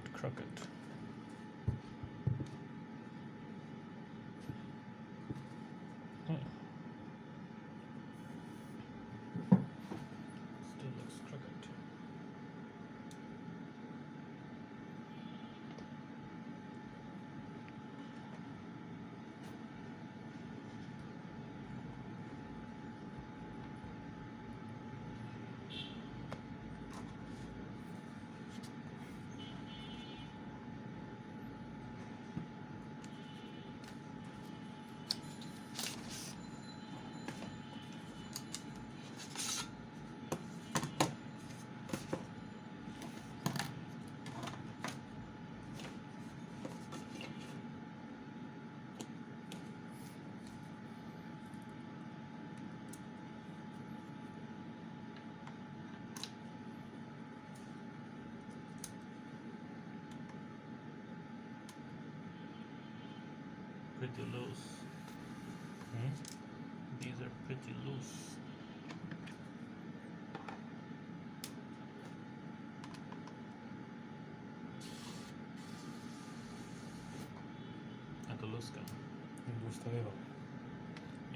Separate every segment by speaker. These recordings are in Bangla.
Speaker 1: bit crooked. Still looks crooked. Pretty loose. These are pretty loose. এত লুজ কেন?
Speaker 2: বুঝতে পারবো।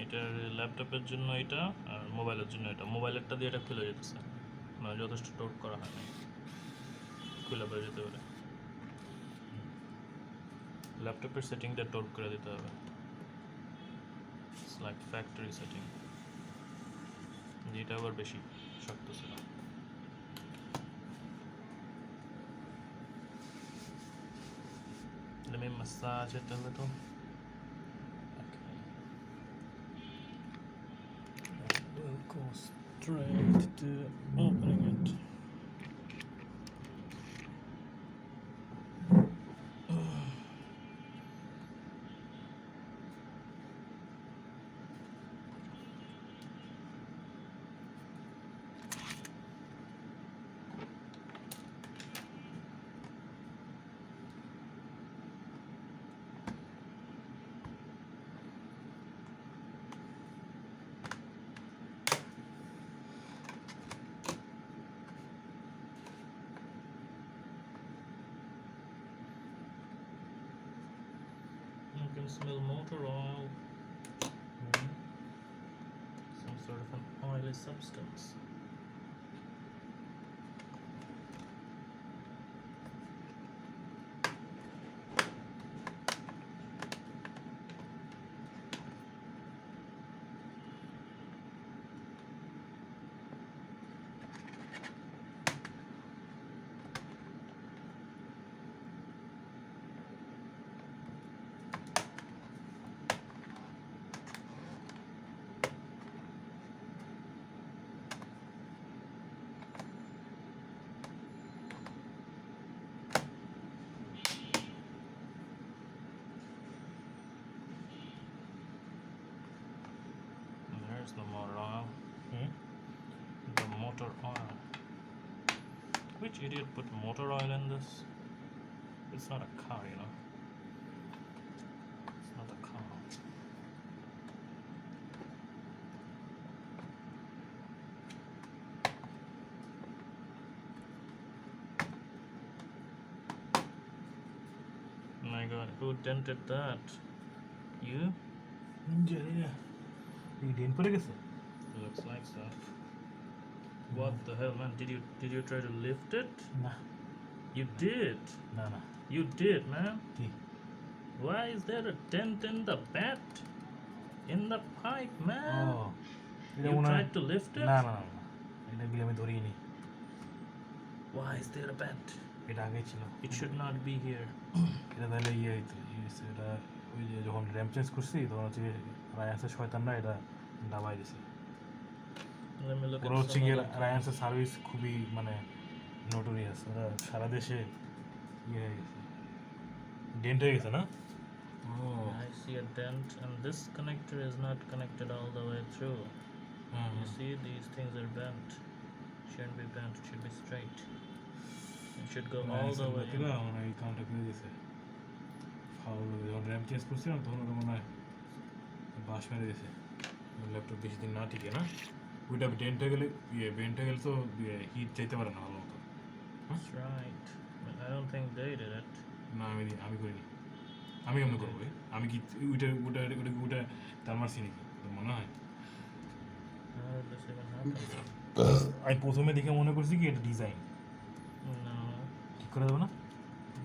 Speaker 1: এটার ল্যাপটপের জন্য এটা আর মোবাইলের জন্য এটা। মোবাইলেরটা দিয়ে এটা খুলে যেতেছে, মানে যথেষ্ট টোট করা হয় না, খুলে পড়ে যেতে পারে। ল্যাপটপের সেটিংটা টোট করে দিতে হবে। ইটস লাইক ফ্যাক্টরি সেটিং, যেটা আবার বেশি শক্ত ছিল। Let me massage it a little. Okay. We'll go straight to opening it. You can smell motor oil. Some sort of an oily substance. There's the motor oil. The motor oil. Which idiot put motor oil in this? It's not a car, you know. It's not a car. My god, who dented that? You?
Speaker 2: জানি না, এই ডেন পড়ে গেছে।
Speaker 1: Looks like so. What the hell, man? Did you try to lift it?
Speaker 2: না
Speaker 1: You did.
Speaker 2: না না,
Speaker 1: You did, man.
Speaker 2: কি
Speaker 1: Why is there a dent in the bat? In the pipe,
Speaker 2: O
Speaker 1: man.
Speaker 2: এটা
Speaker 1: You
Speaker 2: মনে হয়
Speaker 1: tried to lift it?
Speaker 2: না না না না, এটা গিয়ে আমি ধরিয়ে নি,
Speaker 1: Why is there a bat?
Speaker 2: এটা আগে ছিল।
Speaker 1: It should not be here.
Speaker 2: এটা তাহলে ইয়ে হইতো, এটা ওই যে যখন র্যাম্প চেঞ্জ করছি তখন হচ্ছে রায়ান্সের শয়তানরা এটা দাবাই দিছে।
Speaker 1: Let me look
Speaker 2: ওরা
Speaker 1: at
Speaker 2: হচ্ছে
Speaker 1: some
Speaker 2: গিয়ে
Speaker 1: of the...
Speaker 2: রায়ান্সের সার্ভিস খুবই মানে নোটোরিয়াস, ওরা সারা দেশে ইয়ে হয়ে গেছে, ডেন্ট হয়ে গেছে না।
Speaker 1: I see a dent, and this connector is not connected all the way through. You see, these things are bent. Shouldn't be bent, it should be straight. It should go all the way in.
Speaker 2: মানে এই কাউন্টটা করে দিয়েছে ফাউল, যখন র্যাম চেঞ্জ করছিলাম তখন ওটা মনে হয় বাস মেরে দিয়েছে, ল্যাপটপ বেশি দিন না টিকে না। ওইটা বেন্ট হয়ে গেলে তো হিট চাইতে পারে না ভালো মতো।
Speaker 1: That's right. But I don't think they did it.
Speaker 2: না আমি করিনি। আমি কেমন করবো? আমি কি ওইটা তার মারছি নাকি? তোর মনে হয়?
Speaker 1: How did this even happen?
Speaker 2: আমি প্রথমে দেখে মনে করছি কি এটা ডিজাইন।
Speaker 1: No.
Speaker 2: ঠিক করে দেবো না?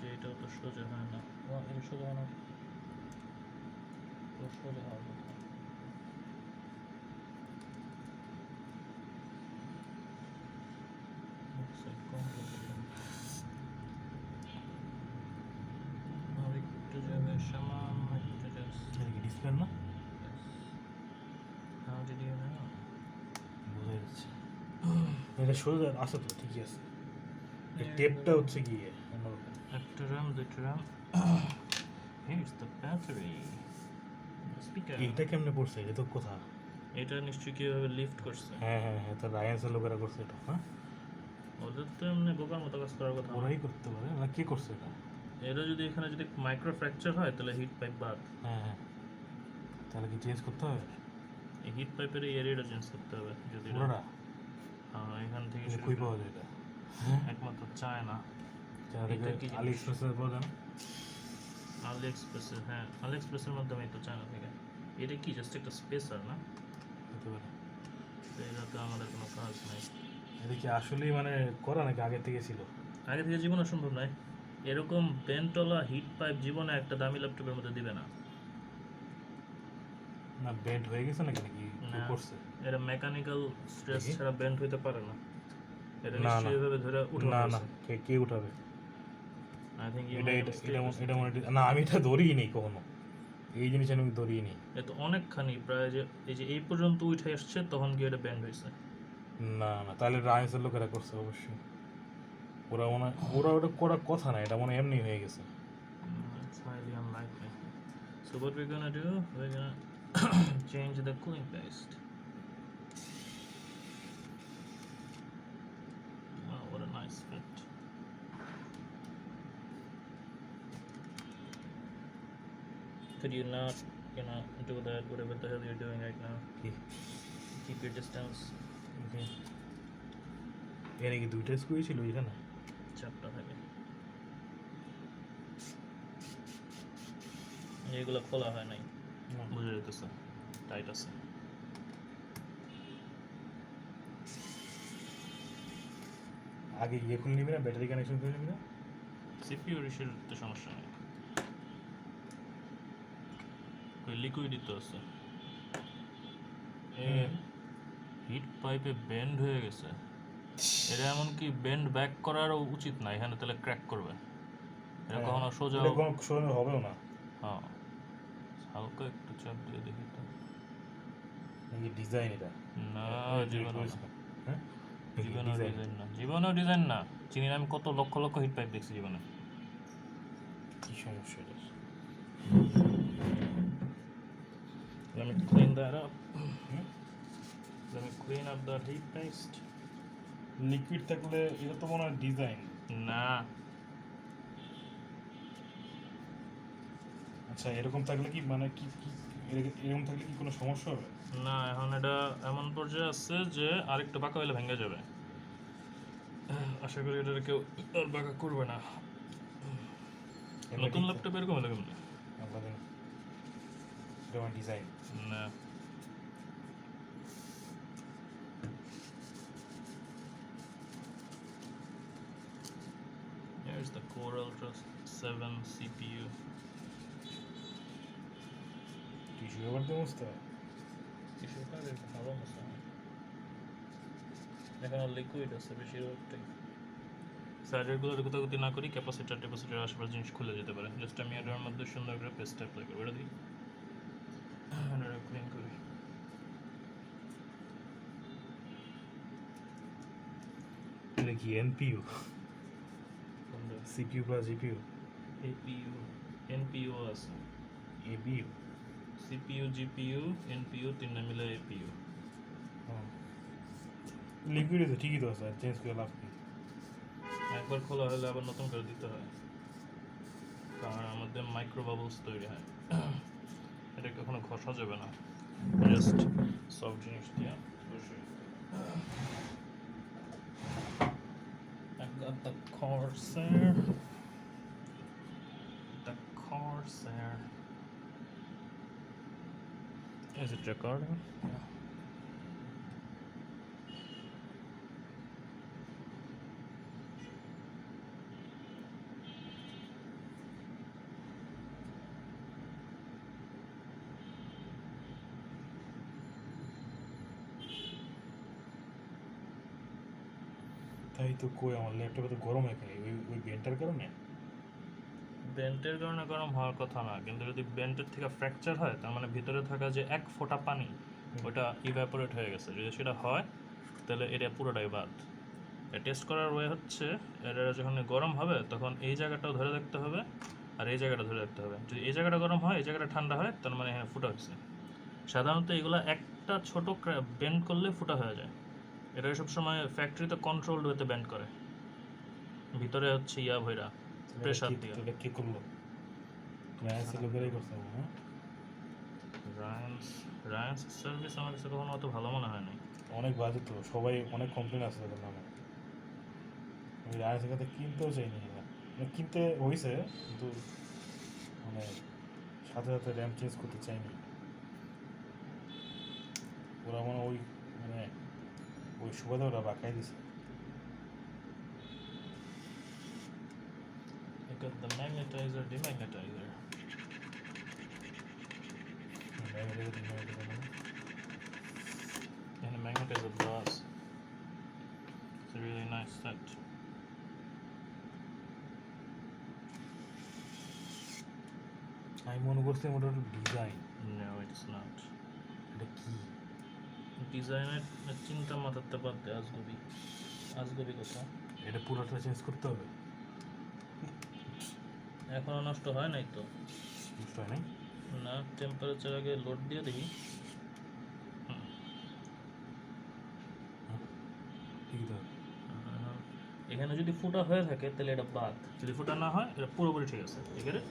Speaker 1: যে এটাও তো সোজা হয় না। এটা সোজা হয় না। তো সোজা হওয়ার কথা। Looks like complicated. আর একটু যাবে সামান্য একটু just.
Speaker 2: এটা কি ডিসপ্লে না?
Speaker 1: Yes. How did you know?
Speaker 2: বোঝা যাচ্ছে। এটা সোজা আছে তো ঠিকই আছে। এই টেপটা হচ্ছে কি অন্যরকম।
Speaker 1: একটা RAM, দুটো RAM. Here's the battery. The speaker.
Speaker 2: এইটা কেমনে পড়ছে? এটা তো কোথা?
Speaker 1: এটা নিশ্চয়ই কিভাবে লিফট করছে।
Speaker 2: হ্যাঁ তো রায়ান্সের লোকেরা করছে এটা, হ্যাঁ?
Speaker 1: ওদের তো এমনি বোকার মতো কাজ করার কথা না।
Speaker 2: ওরাই করতে পারে না, কে করছে এটা?
Speaker 1: এরা যদি এখানে যদি মাইক্রো ফ্র্যাকচার হয় তাহলে হিট পাইপ বাদ।
Speaker 2: হ্যাঁ তাহলে কি চেঞ্জ করতে হবে?
Speaker 1: এই হিট পাইপের এই এরিয়াটা চেঞ্জ করতে হবে যদি এটা-
Speaker 2: পুরোটা?
Speaker 1: হ্যাঁ এখান থেকে
Speaker 2: এটা
Speaker 1: শুরু
Speaker 2: কই
Speaker 1: করে-
Speaker 2: পাওয়া যায় এটা?
Speaker 1: একমাত্র চায়না
Speaker 2: যারা
Speaker 1: এটা কি জিনিস?
Speaker 2: আলি এক্সপ্রেসে পাওয়া যায় না?
Speaker 1: আলি এক্সপ্রেসের, হ্যাঁ আলি এক্সপ্রেসের মাধ্যমেই তো চায়না থেকে। এটা কি জাস্ট একটা স্পেসার না?
Speaker 2: হতে পারে।
Speaker 1: তো এটাতে আমাদের কোনো কাজ নাই।
Speaker 2: এটা কি আসলেই মানে করা নাকি আগে থেকে ছিল?
Speaker 1: আগে থেকে জীবনে সম্ভব নয়। এরকম বেন্টলা হিট পাইপ জীবনে একটা দামি ল্যাপটপের মধ্যে দিবে না।
Speaker 2: না বেন্ড হয়ে গেছে নাকি নাকি
Speaker 1: না।
Speaker 2: করছে?
Speaker 1: এটা মেকানিক্যাল স্ট্রেস
Speaker 2: দেখি।
Speaker 1: ছাড়া বেন্ড হইতে পারে না। এটা
Speaker 2: না,
Speaker 1: নিশ্চয়ই
Speaker 2: না।
Speaker 1: এভাবে ধরে উঠে
Speaker 2: না কে উঠাবে?
Speaker 1: আই থিংক
Speaker 2: এটা মনে হয়- না আমি এটা ধরিই নেই কখনো। এই জিনিস আমি ধরিই নেই।
Speaker 1: এ তো অনেকখানি প্রায় যে এই যে এই পর্যন্ত উঠে আসছে তখন গিয়ে এটা ব্যান্ড হয়েছে।
Speaker 2: না তাহলে রায়ান্সের লোকেরা করছে অবশ্যই। ওরা মনে হয় ওরা ওটা করার কথা না, এটা মনে হয় এমনি হয়ে গেছে।
Speaker 1: It's highly unlikely. So what we're gonna do, we're gonna change the cooling paste. Wow, what a nice fit. Could you not, do that, whatever the hell you're doing right now?
Speaker 2: কি?
Speaker 1: Keep your distance.
Speaker 2: এখানে কি দুইটা স্ক্রু ছিল এখানে?
Speaker 1: চাপটা থাকে। এগুলো খোলা হয় নাই,
Speaker 2: না।
Speaker 1: বুঝে যেতেছে টাইট আছে।
Speaker 2: আগে ইয়ে খুলে নিবি না, ব্যাটারি কানেকশন করে নিবি না?
Speaker 1: সিপিইউ ইস্যুর তো সমস্যা নেই, ওই লিকুইডই তো আছে। হিট পাইপে বেন্ড হয়ে গেছে। এটা এমনকি বেন্ড ব্যাক করারও উচিত না, এখানে তাহলে ক্র্যাক করবে। এটা কখনো সোজা
Speaker 2: এটা কোনো সোজা হবেও না।
Speaker 1: হ্যাঁ, হালকা একটু চাপ দিয়ে দেখি তো।
Speaker 2: এই ডিজাইন এটা
Speaker 1: না,
Speaker 2: এটা
Speaker 1: জীবনেও
Speaker 2: করিস
Speaker 1: না।
Speaker 2: না। হ্যাঁ
Speaker 1: জীবনেও
Speaker 2: ডিজাইন
Speaker 1: ডিজাইন না, জীবনেও ডিজাইন না। চিনির আমি কত লক্ষ লক্ষ হিট পাইপ দেখছি জীবনে।
Speaker 2: কি সমস্যা এটা?
Speaker 1: Let me clean that up. Let me clean up that heat paste.
Speaker 2: Liquid থাকলে এটা তো মনে হয় ডিজাইন।
Speaker 1: না,
Speaker 2: আচ্ছা এরকম থাকলে কি মানে কি এরকম থাকলে কি কোনো সমস্যা হবে?
Speaker 1: না, এখন এটা এমন পর্যায়ে আছে যে আরেকটু বাঁকা হলে ভেঙে যাবে। আশা করি এটা কেউ আর বাঁকা করবে না। নতুন ল্যাপটপ এরকম হলে কেমন?
Speaker 2: এটা আমার ডিজাইন।
Speaker 1: না, here's the Core Ultra 7 CPU.
Speaker 2: Tissue paper দিয়ে মুছতে হয়?
Speaker 1: টিস্যু পেপার ভালো মতো এখানে লিকুইড আছে বেশিরভাগটাই। সাইডেরগুলো গুতাগুতি না করি, ক্যাপাসিটার আশেপাশে জিনিস খুলে যেতে পারে। জাস্ট আমি এটার মধ্যে সুন্দর করে পেস্ট অ্যাপ্লাই করবো, এটা দিই এটা ক্লিন করি।
Speaker 2: এটা কি NPU? CPU plus GPU?
Speaker 1: APU, NPU আছে,
Speaker 2: এবিইউ?
Speaker 1: সিপিইউ, জিপিইউ, এনপিইউ, তিনটা মিলে এপিইউ।
Speaker 2: লিকুইড তো ঠিকই তো আছে, চেঞ্জ করে লাভ কি?
Speaker 1: একবার খোলা হলে আবার নতুন করে দিতে হয়, কারণ আমাদের মাইক্রো বাবলস তৈরি হয়। এটা কখনো ঘষা যাবে না, জাস্ট সফট জিনিস দিয়ে বসে। I got the Corsair Corsair. Is it recording?
Speaker 2: Yeah. তাই তো কই আমার ল্যাপটপে তো গরম হয় কেন ওই বেন্টার কারণে
Speaker 1: বেন্টের কারণে গরম হওয়ার কথা না, কিন্তু যদি বেন্টের থেকে ফ্র্যাকচার হয় তার মানে ভিতরে থাকা যে এক ফোঁটা পানি ওটা ইভ্যাপোরেট হয়ে গেছে। যদি সেটা হয় তাহলে এটা পুরোটাই বাদ। টেস্ট করার ওয়ে হচ্ছে এটা যখন গরম হবে তখন এই জায়গাটাও ধরে রাখতে হবে আর এই জায়গাটা ধরে রাখতে হবে। যদি এই জায়গাটা গরম হয় এই জায়গাটা ঠান্ডা হয় তার মানে এখানে ফুটা হয়েছে। সাধারণত এগুলো একটা ছোট বেন্ড করলে ফুটা হয়ে যায়। এটা সবসময় ফ্যাক্টরিতে কন্ট্রোলড ওয়েতে বেন্ড করে, ভিতরে হচ্ছে ইয়া ভৈরা প্রেশার দিয়ে।
Speaker 2: এটা কি করলো রায়াস লোকেরাই করছে না
Speaker 1: রায়ান্স সার্ভিস আমার কাছে কখনো অত ভালো মনে হয় নাই।
Speaker 2: অনেক বাজে তো, সবাই অনেক কমপ্লেন আছে তাদের নামে। আমি রায়াসের কাছে কিনতেও চাইনি না, মানে কিনতে হয়েছে কিন্তু মানে সাথে সাথে র্যাম চেঞ্জ করতে চাইনি। ওরা মানে ওই সুবাদে ওরা বাঁকাই দিছে।
Speaker 1: I got the magnetizer, demagnetizer. And the magnetizer brass. It's a really nice set.
Speaker 2: আমি মনে করছি ওটা একটু ডিজাইন।
Speaker 1: No, it's not.
Speaker 2: এটা কি
Speaker 1: ডিজাইনের চিন্তা মাথাতে বাদ দে, আজগবি কথা।
Speaker 2: এটা পুরোটা চেঞ্জ করতে হবে?
Speaker 1: এখনো নষ্ট হয় নাই তো।
Speaker 2: বুঝতে হয় নাই
Speaker 1: না, টেম্পারেচার আগে লোড দিয়ে দেখি।
Speaker 2: ঠিক তো।
Speaker 1: এখানে যদি ফুটা হয়ে থাকে তাহলে এটা বাদ, যদি ফুটা না হয় এটা পুরোপুরি ঠিক আছে। ঠিক আছে,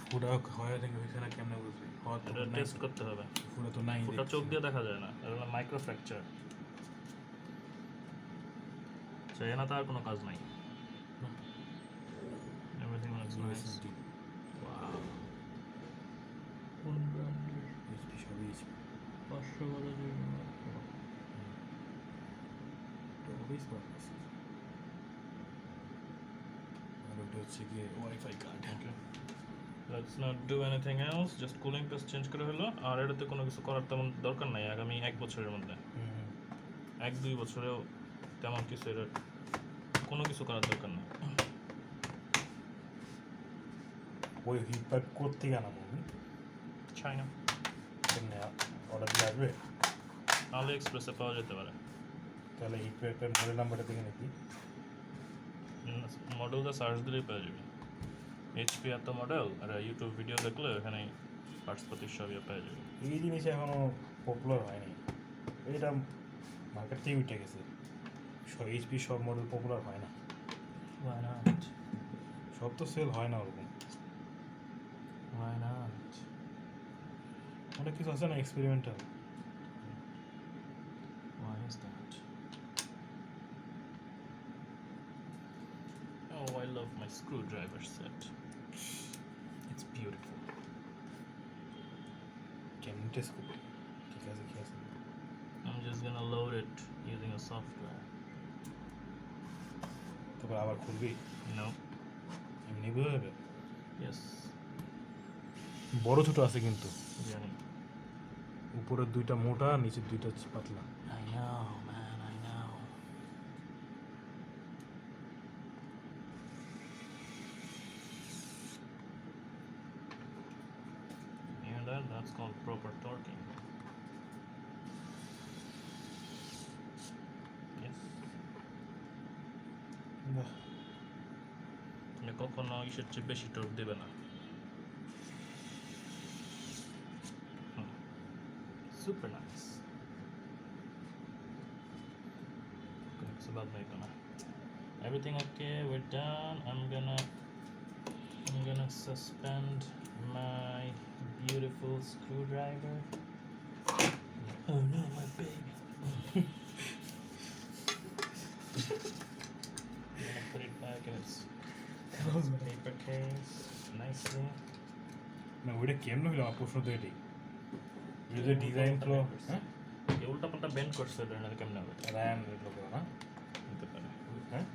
Speaker 2: ফুটা হয়ে থাকে ওইখানে কেমনে বুঝবি?
Speaker 1: এটা টেস্ট করতে হবে।
Speaker 2: ফুটা তো নাই,
Speaker 1: ফুটা চোখ দিয়ে দেখা যায় না, এটা হলো মাইক্রো ফ্র্যাকচার। এখানে তো আর কোনো কাজ নাই। Everything looks nice. Wow. কোন ব্র্যান্ডের?
Speaker 2: এইচপি, সবই এইচপি।
Speaker 1: 500 বাজারের
Speaker 2: আর ওটা হচ্ছে গিয়ে wifi card.
Speaker 1: Let's not do anything else, just cooling paste change করে হলো। আর এটাতে কোনো কিছু করার তেমন দরকার নাই আগামী 1 বছরের মধ্যে। 1-2 বছরেও তেমন কিছু এর কোনো কিছু করার দরকার নেই।
Speaker 2: ওই হিট পাইপ কোত্থেকে আনাবো আমি?
Speaker 1: চায়না,
Speaker 2: কেমনে অর্ডার দিয়ে আসবে?
Speaker 1: আলি এক্সপ্রেসে পাওয়া যেতে পারে।
Speaker 2: তাহলে হিট পাইপের মডেল নাম্বারটা দেখে নাকি
Speaker 1: মডেলটা সার্চ দিলেই পেয়ে যাবে। এইচপি এত মডেল, আর ইউটিউব ভিডিও দেখলে এখানে পার্টসপাতি সবই পেয়ে যাবে।
Speaker 2: এই জিনিস এখনো পপুলার হয়নি, এটা মার্কেট থেকে উঠে গেছে। এইচপি সব মডেল পপুলার হয় না।
Speaker 1: Why not?
Speaker 2: সব তো সেল হয় না ওরকম।
Speaker 1: Why not?
Speaker 2: অনেক কিছু আছে না experimental.
Speaker 1: Why is that? Oh, I love my screwdriver set. It's beautiful.
Speaker 2: কেমন টেস্ট করবো? ঠিক আছে, কি আছে?
Speaker 1: I'm just gonna load it using a software.
Speaker 2: তারপর আবার খুলবি?
Speaker 1: No.
Speaker 2: এমনি বোঝা যাবে?
Speaker 1: Yes.
Speaker 2: বড় ছোট আছে কিন্তু,
Speaker 1: জানি।
Speaker 2: উপরের দুইটা মোটা, নিচের দুইটা পাতলা।
Speaker 1: I know, man, I know. And that's called proper torquing. Yes. কখনো ইসের চেয়ে বেশি টর্ক দেবে না। Super nice. কোনো কিছু বাদ নাই তো না। Everything okay? We're done. I'm gonna suspend my beautiful screwdriver. Oh no, my baby. I'm gonna put it back in its paper case nicely.
Speaker 2: না ওইটা কেমন হইলো আমার প্রশ্ন তো এটাই এই যে ডিজাইনগুলো হ্যাঁ
Speaker 1: এই উল্টা পাল্টা বেন্ড করছে এটা কেমনে হবে
Speaker 2: র্যাম এগুলো করে না
Speaker 1: হতে পারে
Speaker 2: হ্যাঁ